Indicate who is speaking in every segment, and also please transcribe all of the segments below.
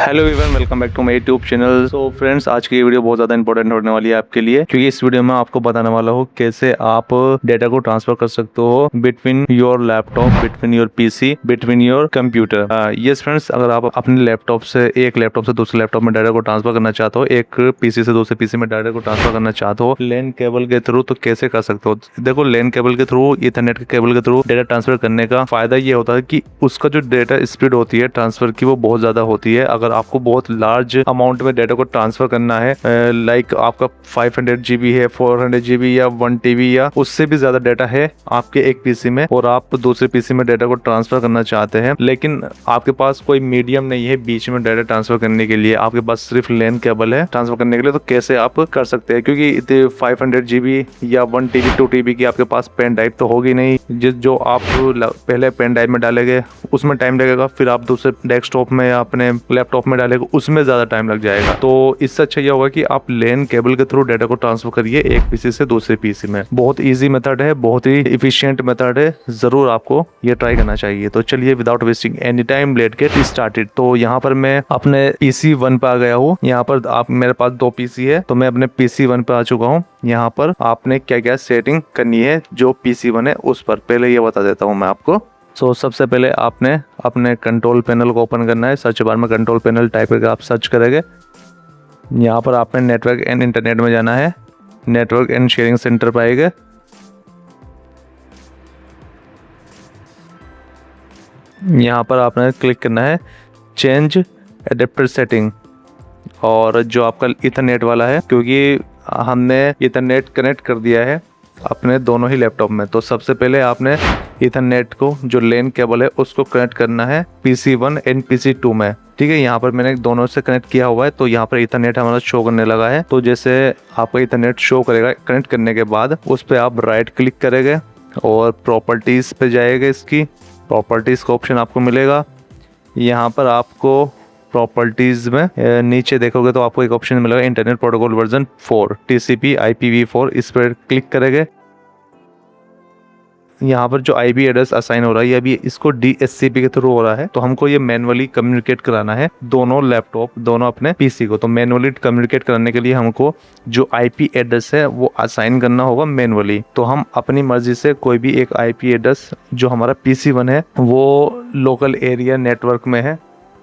Speaker 1: Hello everyone, welcome back to my YouTube channel. So friends, आज की ये video बहुत ज़्यादा इंपॉर्टेंट होने वाली है आपके लिए, क्योंकि इस वीडियो में आपको बताने वाला हूँ कैसे आप डेटा को ट्रांसफर कर सकते हो between your laptop, between your PC, between your computer. Yes friends, अगर आप अपने लैपटॉप से दूसरे लैपटॉप में डाटा को ट्रांसफर करना चाहते हो, एक पीसी से दूसरे पीसी में डाटा को ट्रांसफर करना चाहते हो लैन केबल के थ्रू, तो कैसे कर सकते हो। देखो, लैन केबल के थ्रू, ईथरनेट के केबल के थ्रू डेटा ट्रांसफर करने का फायदा ये होता है कि उसका जो डेटा स्पीड होती है ट्रांसफर की, वो बहुत ज्यादा होती है। अगर आपको बहुत लार्ज अमाउंट में डेटा को ट्रांसफर करना है, लाइक आपका 500 GB है, 400 GB या 1 TB या उससे भी ज्यादा डेटा है आपके एक पीसी में, और आप दूसरे पीसी में डेटा को ट्रांसफर करना चाहते हैं, लेकिन आपके पास कोई मीडियम नहीं है बीच में डेटा ट्रांसफर करने के लिए, आपके पास सिर्फ लैन केबल है ट्रांसफर करने के लिए, तो कैसे आप कर सकते हैं। क्योंकि 500 GB या 1 TB 2 TB की आपके पास पेन ड्राइव तो होगी नहीं, जो आप पहले पेन ड्राइव में डालेंगे उसमें टाइम लगेगा, फिर आप दूसरे डेस्कटॉप में या अपने लैपटॉप में डालेंगे उसमें ज्यादा टाइम लग जाएगा। तो इससे अच्छा ये होगा कि आप लैन केबल के थ्रू डेटा को ट्रांसफर करिए एक पीसी से दूसरे पीसी में। बहुत इजी मेथड है, बहुत ही इफिशिएंट मेथड है, जरूर आपको ये ट्राई करना चाहिए। तो चलिए, without wasting any time, let get started. तो यहाँ पर मैं अपने पीसी 1 पे आ गया हूँ। यहाँ पर आप, मेरे पास 2 पीसी है, तो मैं अपने पीसी 1 पे आ चुका हूँ। यहाँ पर आपने क्या क्या सेटिंग करनी है जो पीसी 1 है उस पर, पहले ये बता देता हूँ मैं आपको। सबसे पहले आपने अपने कंट्रोल पैनल को ओपन करना है। सर्च बार में कंट्रोल पैनल टाइप करके आप सर्च करेंगे। यहाँ पर आपने नेटवर्क एंड इंटरनेट में जाना है, नेटवर्क एंड शेयरिंग सेंटर पर आएगा। यहाँ पर आपने क्लिक करना है चेंज एडेप्टर सेटिंग, और जो आपका इथरनेट वाला है, क्योंकि हमने इथरनेट कनेक्ट कर दिया है अपने दोनों ही लैपटॉप में, तो सबसे पहले आपने इथरनेट को, जो लैन केबल है, उसको कनेक्ट करना है पीसी 1 एंड पीसी 2 में। ठीक है, यहाँ पर मैंने दोनों से कनेक्ट किया हुआ है, तो यहाँ पर इथरनेट हमारा शो करने लगा है। तो जैसे आपका इथरनेट शो करेगा कनेक्ट करने के बाद, उस पर आप राइट क्लिक करेंगे और प्रॉपर्टीज पे जाएगा। इसकी प्रॉपर्टीज का ऑप्शन आपको मिलेगा। यहाँ पर आपको प्रॉपर्टीज में नीचे देखोगे तो आपको एक ऑप्शन मिलेगा internet protocol version 4 TCP IPv4, इस पर क्लिक करेंगे। यहाँ पर जो IP एड्रेस असाइन हो रहा है, ये अभी इसको DHCP के थ्रू हो रहा है, तो हमको ये मैनुअली कम्युनिकेट कराना है दोनों लैपटॉप, दोनों अपने पीसी को। तो मैनुअली कम्युनिकेट कराने के लिए हमको जो IP एड्रेस है वो असाइन करना होगा मैनुअली। तो हम अपनी मर्जी से कोई भी एक IP एड्रेस, जो हमारा PC 1 है वो लोकल एरिया नेटवर्क में है,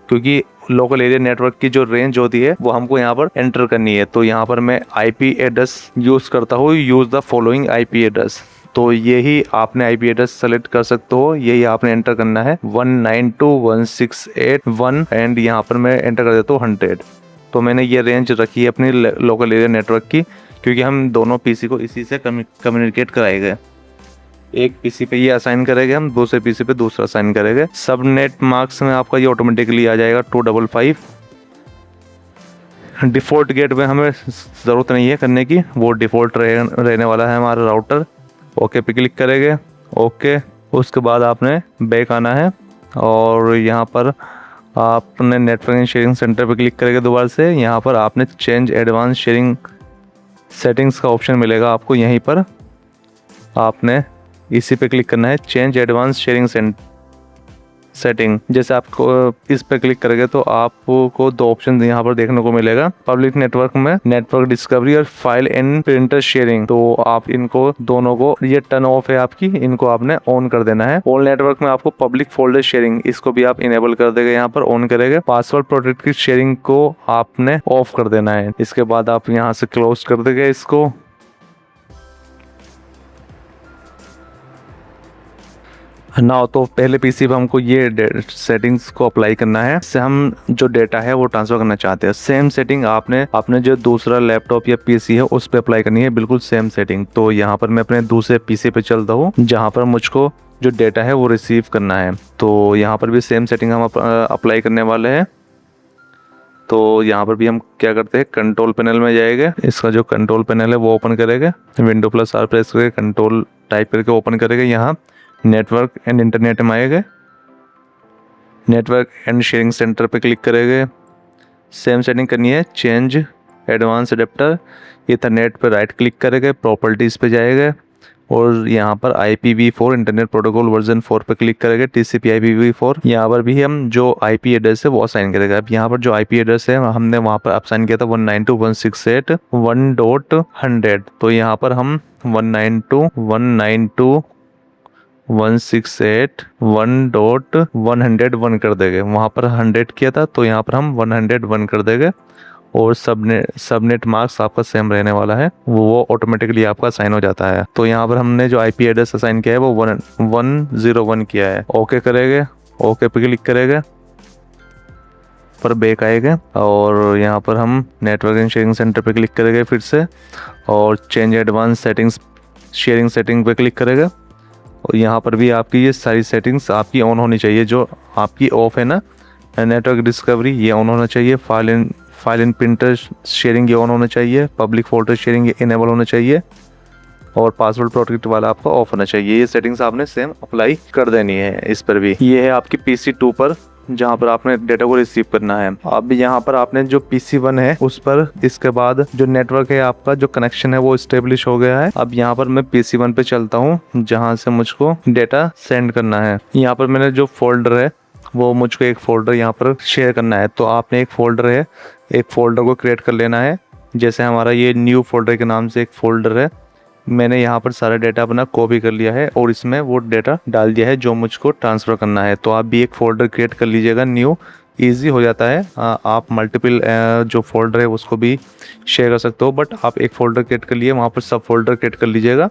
Speaker 1: क्योंकि लोकल एरिया नेटवर्क की जो रेंज होती है वो हमको यहाँ पर एंटर करनी है। तो यहाँ पर मैं IP एड्रेस यूज करता हूँ, use the following IP address. तो यही आपने IP एड्रेस सेलेक्ट कर सकते हो, यही आपने एंटर करना है 192.168.1, एंड यहाँ पर मैं एंटर कर देता हूँ 100। तो मैंने ये रेंज रखी है अपनी लोकल एरिया नेटवर्क की, क्योंकि हम दोनों पीसी को इसी से कम्युनिकेट कराएंगे। एक पीसी पे ये असाइन करेंगे हम, दूसरे पीसी पे दूसरा असाइन करेंगे। सब नेट मार्क्स में आपका ये ऑटोमेटिकली आ जाएगा 255। डिफ़ॉल्ट गेट में हमें ज़रूरत नहीं है करने की, वो डिफ़ॉल्ट रहने वाला है हमारा राउटर। ओके पे क्लिक करेंगे। ओके, उसके बाद आपने बैक आना है, और यहाँ पर आपने नेटवर्क एंड शेयरिंग सेंटर पे क्लिक करेंगे दोबारा से। यहाँ पर आपने चेंज एडवांस शेयरिंग सेटिंग्स का ऑप्शन मिलेगा आपको, यहीं पर आपने इसी पे क्लिक करना है, चेंज एडवांस शेयरिंग सेटिंग। जैसे आपको इस पे क्लिक करेंगे तो आपको 2 ऑप्शन यहाँ पर देखने को मिलेगा। पब्लिक नेटवर्क में नेटवर्क डिस्कवरी और फाइल एंड प्रिंटर शेयरिंग, तो आप इनको दोनों को, ये टर्न ऑफ है आपकी, इनको आपने ऑन कर देना है। ऑल नेटवर्क में आपको पब्लिक फोल्डर शेयरिंग, इसको भी आप इनेबल कर देंगे, यहाँ पर ऑन करेंगे। पासवर्ड प्रोटेक्टेड शेयरिंग को आपने ऑफ कर देना है। इसके बाद आप यहाँ से क्लोज कर देंगे इसको। ना तो पहले पीसी पे हमको ये सेटिंग्स को अप्लाई करना है, इससे हम जो डेटा है वो ट्रांसफर करना चाहते हैं। सेम सेटिंग आपने जो दूसरा लैपटॉप या पीसी है उस पे अप्लाई करनी है, बिल्कुल सेम सेटिंग। तो यहाँ पर मैं अपने दूसरे पीसी पे चलता हूँ, जहाँ पर मुझको जो डेटा है वो रिसीव करना है। तो यहाँ पर भी सेम सेटिंग हम अप्लाई करने वाले हैं। तो यहाँ पर भी हम क्या करते हैं, कंट्रोल पैनल में जाएंगे, इसका जो कंट्रोल पैनल है वो ओपन करेंगे, Windows+R प्रेस करके कंट्रोल टाइप करके ओपन करेंगे। यहाँ नेटवर्क एंड इंटरनेट में आएंगे, नेटवर्क एंड शेयरिंग सेंटर पे क्लिक करेंगे। सेम सेटिंग करनी है, चेंज एडवांस एडेप्टर, इथरनेट पे राइट क्लिक करेंगे, प्रॉपर्टीज़ पे जाएंगे, और यहाँ पर IPv4 इंटरनेट प्रोटोकॉल वर्जन 4 पे क्लिक करेंगे, TCP IPv4। यहाँ पर भी हम जो IP एड्रेस है वो असाइन करेंगे। अब यहाँ पर जो IP एड्रेस है हमने वहाँ पर असाइन किया था 192.168.1.100, तो यहाँ पर हम 192.168.1.101 कर देंगे। वहाँ पर 100 किया था तो यहाँ पर हम 101 कर देंगे। और सबनेट मार्क्स आपका सेम रहने वाला है, वो ऑटोमेटिकली आपका असाइन हो जाता है। तो यहाँ पर हमने जो IP एड्रेस असाइन किया है वो 101 किया है। ओके करेंगे, ओके पे क्लिक करेंगे, पर बैक आएगा और यहाँ पर हम नेटवर्क एंड शेयरिंग सेंटर पे क्लिक करेंगे फिर से, और change advance settings sharing setting पे क्लिक करेगा। और यहाँ पर भी आपकी ये सारी सेटिंग्स आपकी ऑन होनी चाहिए। जो आपकी ऑफ है ना, नेटवर्क डिस्कवरी ये ऑन होना चाहिए, फाइल इन प्रिंटर शेयरिंग ये ऑन होना चाहिए, पब्लिक फोल्डर शेयरिंग ये इनेबल होना चाहिए, और पासवर्ड प्रोटेक्ट वाला आपका ऑफ होना चाहिए। ये सेटिंग्स आपने सेम अप्लाई कर देनी है इस पर भी। ये है आपकी PC2 पर जहाँ पर आपने डेटा को रिसीव करना है। अब यहाँ पर आपने जो PC1 है उस पर, इसके बाद जो नेटवर्क है आपका जो कनेक्शन है वो स्टेब्लिश हो गया है। अब यहाँ पर मैं PC1 पे चलता हूँ जहाँ से मुझको डेटा सेंड करना है। यहाँ पर मैंने जो फोल्डर है वो मुझको एक फोल्डर यहाँ पर शेयर करना है। तो आपने एक फोल्डर को क्रिएट कर लेना है। जैसे हमारा ये न्यू फोल्डर के नाम से एक फोल्डर है, मैंने यहाँ पर सारा डेटा अपना कॉपी कर लिया है और इसमें वो डेटा डाल दिया है जो मुझको ट्रांसफ़र करना है। तो आप भी एक फ़ोल्डर क्रिएट कर लीजिएगा न्यू, इजी हो जाता है। आप मल्टीपल जो फोल्डर है उसको भी शेयर कर सकते हो, बट आप एक फ़ोल्डर क्रिएट कर लिए, वहाँ पर सब फोल्डर क्रिएट कर लीजिएगा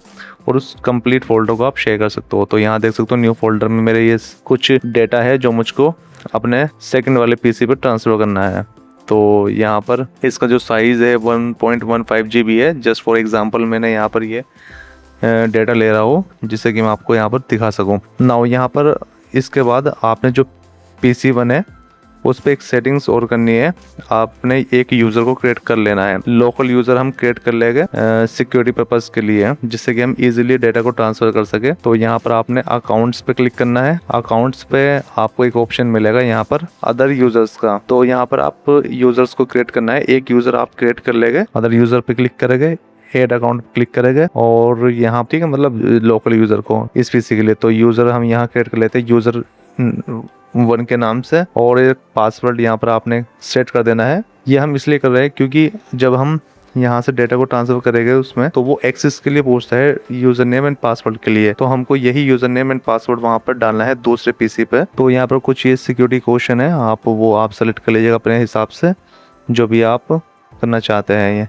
Speaker 1: और उस कंप्लीट फोल्डर को आप शेयर कर सकते हो। तो यहाँ देख सकते हो न्यू फोल्डर में मेरे ये कुछ डेटा है जो मुझको अपने सेकंड वाले PC पर ट्रांसफ़र करना है। तो यहाँ पर इसका जो साइज़ है 1.15 GB है। जस्ट फॉर एग्जांपल मैंने यहाँ पर ये डेटा ले रहा हूँ जिससे कि मैं आपको यहाँ पर दिखा सकूँ। नाउ यहाँ पर इसके बाद आपने जो PC1 है उस पर एक सेटिंग्स और करनी है। आपने एक यूज़र को क्रिएट कर लेना है, लोकल यूज़र हम क्रिएट कर लेंगे सिक्योरिटी पर्पज़ के लिए, जिससे कि हम इजीली डेटा को ट्रांसफ़र कर सके। तो यहाँ पर आपने अकाउंट्स पे क्लिक करना है। अकाउंट्स पे आपको एक ऑप्शन मिलेगा यहाँ पर अदर यूज़र्स का। तो यहाँ पर आप यूज़र्स को क्रिएट करना है, एक यूज़र आप क्रिएट कर लेंगे, अदर यूज़र पे क्लिक करेंगे, एड अकाउंट क्लिक करेंगे और यहाँ ठीक है, मतलब लोकल यूज़र को इस PC के लिए। तो यूज़र हम यहाँ क्रिएट कर लेते हैं यूज़र 1 के नाम से, और एक पासवर्ड यहाँ पर आपने सेट कर देना है। ये हम इसलिए कर रहे हैं क्योंकि जब हम यहाँ से डेटा को ट्रांसफर करेंगे उसमें तो वो एक्सेस के लिए पूछता है यूज़र नेम एंड पासवर्ड के लिए। तो हमको यही यूज़र नेम एंड पासवर्ड वहाँ पर डालना है दूसरे PC पे। तो यहाँ पर कुछ ये सिक्योरिटी क्वेश्चन है, आप सेलेक्ट कर लीजिएगा अपने हिसाब से जो भी आप करना चाहते हैं। ये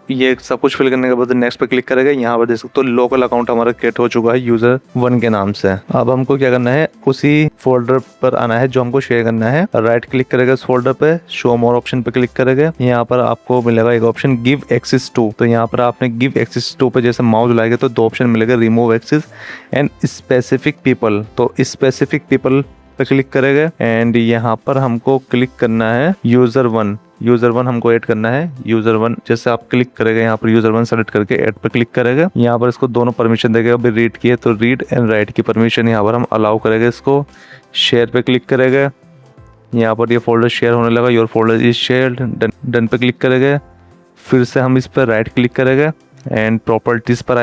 Speaker 1: ये सब कुछ फिल करने के बाद नेक्स्ट पे क्लिक करेंगे। यहाँ पर देख सकते हो लोकल अकाउंट हमारा क्रिएट हो चुका है यूज़र 1 के नाम से। अब हमको क्या करना है, उसी फोल्डर पर आना है जो हमको शेयर करना है। राइट क्लिक करेगा उस फोल्डर पे, शो मोर ऑप्शन पे क्लिक करेंगे। यहाँ पर आपको मिलेगा एक ऑप्शन गिव एक्सेस टू। तो यहाँ पर आपने गिव एक्सेस टू पे जैसे माउस लाएंगे तो 2 ऑप्शन मिलेगा, remove access and specific people. तो स्पेसिफिक पीपल पे क्लिक करेंगे एंड यहाँ पर हमको क्लिक करना है यूज़र 1 हमको ऐड करना है। यूज़र 1 जैसे आप क्लिक करेंगे यहाँ पर यूज़र 1 सेलेक्ट करके ऐड पे क्लिक करेंगे। यहाँ पर इसको दोनों परमिशन देगा, अभी रीड की है तो रीड एंड राइट की परमिशन यहाँ पर हम अलाउ करेंगे। इसको शेयर पे क्लिक करेंगे, यहाँ पर ये फोल्डर शेयर होने लगा, your folder is shared, done पे क्लिक करेंगे। फिर से हम इस पर राइट क्लिक करेंगे एंड प्रॉपर्टीज़ पर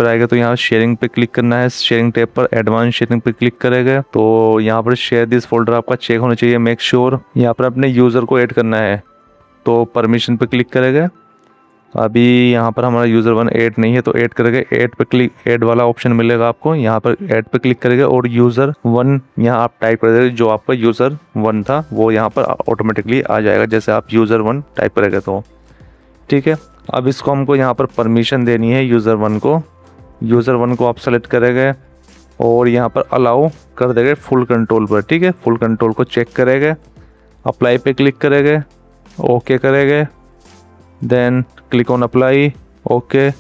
Speaker 1: आएगा तो यहाँ शेयरिंग पे क्लिक करना है। शेयरिंग टैब पर एडवांस शेयरिंग पे क्लिक करेंगे तो यहाँ पर शेयर दिस फोल्डर आपका चेक होना चाहिए, मेक श्योर। यहाँ पर अपने यूज़र को ऐड करना है तो परमिशन पे क्लिक करेंगे। अभी यहाँ पर हमारा यूज़र 1 ऐड नहीं है तो ऐड करेंगे, ऐड वाला ऑप्शन मिलेगा आपको। यहाँ पर ऐड पे क्लिक करेंगे और यूज़र 1 यहाँ आप टाइप कर देंगे, जो आपका यूज़र 1 था वो यहाँ पर ऑटोमेटिकली आ जाएगा जैसे आप यूज़र 1 टाइप करेंगे तो ठीक है। अब इसको हमको यहाँ पर परमिशन देनी है यूज़र 1 को आप सेलेक्ट करेंगे और यहाँ पर अलाउ कर देंगे फुल कंट्रोल पर, ठीक है। फुल कंट्रोल को चेक करेंगे, अप्लाई पे क्लिक करेंगे, ओके करेंगे, then click on apply, okay,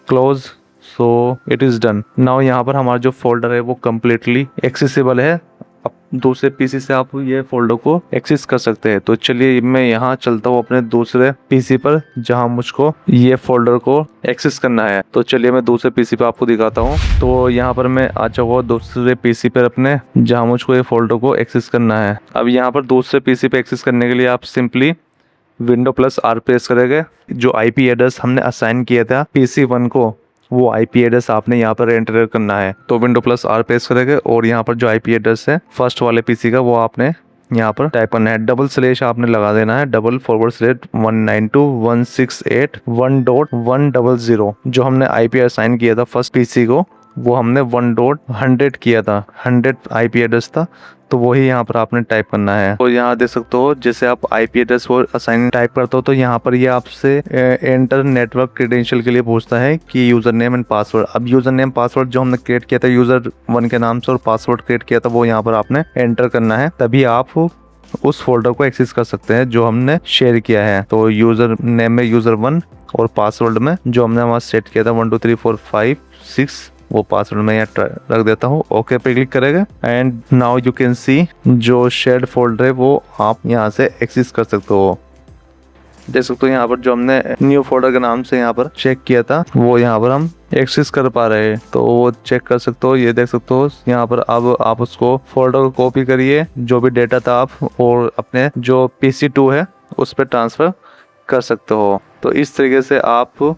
Speaker 1: close. So it is done. Now यहाँ पर हमारा जो फोल्डर है वो कम्प्लीटली एक्सेसिबल है अब दूसरे पीसी से आप ये फोल्डर को एक्सेस कर सकते हैं। तो चलिए मैं यहाँ चलता हूँ अपने दूसरे पीसी पर जहाँ मुझको ये फोल्डर को एक्सेस करना है। तो चलिए मैं दूसरे पीसी पे आपको दिखाता हूँ। तो यहाँ पर मैं आ चुका हूँ दूसरे पीसी पर अपने, जहाँ मुझको ये फोल्डर को एक्सेस करना है। अब यहाँ पर दूसरे पीसी पे एक्सेस करने के लिए आप सिंपली Windows+R प्रेस करेंगे। जो आईपी एड्रेस हमने असाइन किया था PC1 को, वो आईपी एड्रेस आपने यहाँ पर एंटर करना है। तो Windows+R प्रेस करेंगे और यहाँ पर जो आईपी एड्रेस है फर्स्ट वाले पीसी का, वो आपने यहाँ पर टाइप करना है। डबल स्लैश आपने लगा देना है, $192.168.1.100। जो हमने आईपी असाइन किया था फर्स्ट पीसी को, वो हमने 1.100 किया था, 100 आईपी एड्रेस था। तो वही यहाँ पर आपने टाइप करना है। तो यहाँ देख सकते हो जैसे आप आईपी एड्रेस को असाइन टाइप करते हो तो यहाँ पर ये आपसे एंटर नेटवर्क क्रेडेंशियल के लिए पूछता है कि यूजर नेम एंड पासवर्ड। अब यूजर नेम पासवर्ड जो हमने क्रिएट किया था यूजर1 के नाम से और पासवर्ड क्रिएट किया था वो यहाँ पर आपने एंटर करना है, तभी आप उस फोल्डर को एक्सेस कर सकते हैं जो हमने शेयर किया है। तो यूजर नेम में यूजर1 और पासवर्ड में जो हमने वहाँ सेट किया था 1 2 3 4 5 6, वो पासवर्ड मैं यहाँ रख देता हूँ। ओके पे क्लिक करेगा and now you can see जो शेयर्ड फोल्डर है वो आप यहाँ से एक्सेस कर सकते हो। देख सकते हो यहाँ पर जो हमने न्यू फोल्डर के नाम से यहाँ पर चेक किया था वो यहाँ पर हम एक्सेस कर पा रहे हैं। तो वो चेक कर सकते हो, ये देख सकते हो यहाँ पर। अब आप उसको फोल्डर को कॉपी करिए, जो भी डेटा था आप, और अपने जो PC2 है उस पर ट्रांसफ़र कर सकते हो। तो इस तरीके से आप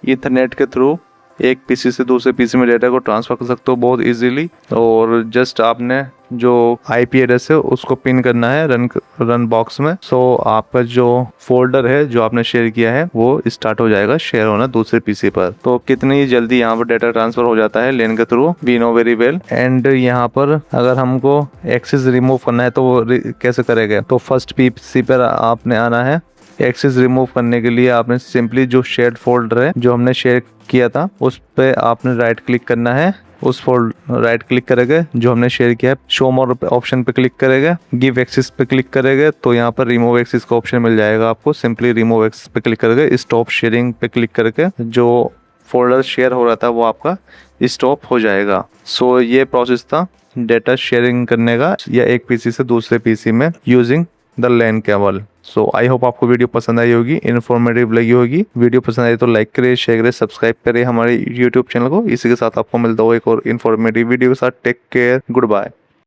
Speaker 1: ईथरनेट के थ्रू एक पीसी से दूसरे पीसी में डेटा को ट्रांसफर कर सकते हो बहुत इजीली। और जस्ट आपने जो आईपी एड्रेस है उसको पिन करना है रन बॉक्स में। सो आपका जो फोल्डर है जो आपने शेयर किया है वो स्टार्ट हो जाएगा शेयर होना दूसरे पीसी पर। तो कितनी जल्दी यहाँ पर डेटा ट्रांसफर हो जाता है लेन के through, we know very well. And यहाँ पर अगर हमको एक्सेस रिमूव करना है तो वो कैसे करेगा, तो फर्स्ट पीसी पर आपने आना है। एक्सेस रिमूव करने के लिए आपने सिंपली जो शेयर्ड फोल्डर है जो हमने शेयर किया था उस पे आपने राइट क्लिक करना है। उस राइट क्लिक करेंगे जो हमने शेयर किया है, शो मोर ऑप्शन पे क्लिक करेंगे, गिव एक्सेस पे क्लिक करेंगे तो यहाँ पर रिमूव एक्सेस का ऑप्शन मिल जाएगा आपको। सिंपली रिमूव एक्सेस पे क्लिक करके स्टॉप शेयरिंग पे क्लिक करके जो फोल्डर शेयर हो रहा था वो आपका स्टॉप हो जाएगा। सो ये प्रोसेस था डेटा शेयरिंग करने का, या एक पीसी से दूसरे पीसी में using the LAN cable. So I hope आपको वीडियो पसंद आई होगी, इन्फॉर्मेटिव लगी होगी। वीडियो पसंद आई तो लाइक करिए, शेयर करिए, सब्सक्राइब करिए हमारे यूट्यूब चैनल को। इसी के साथ आपको मिलता हूँ एक और इन्फॉर्मेटिव वीडियो के साथ। Take care, good bye.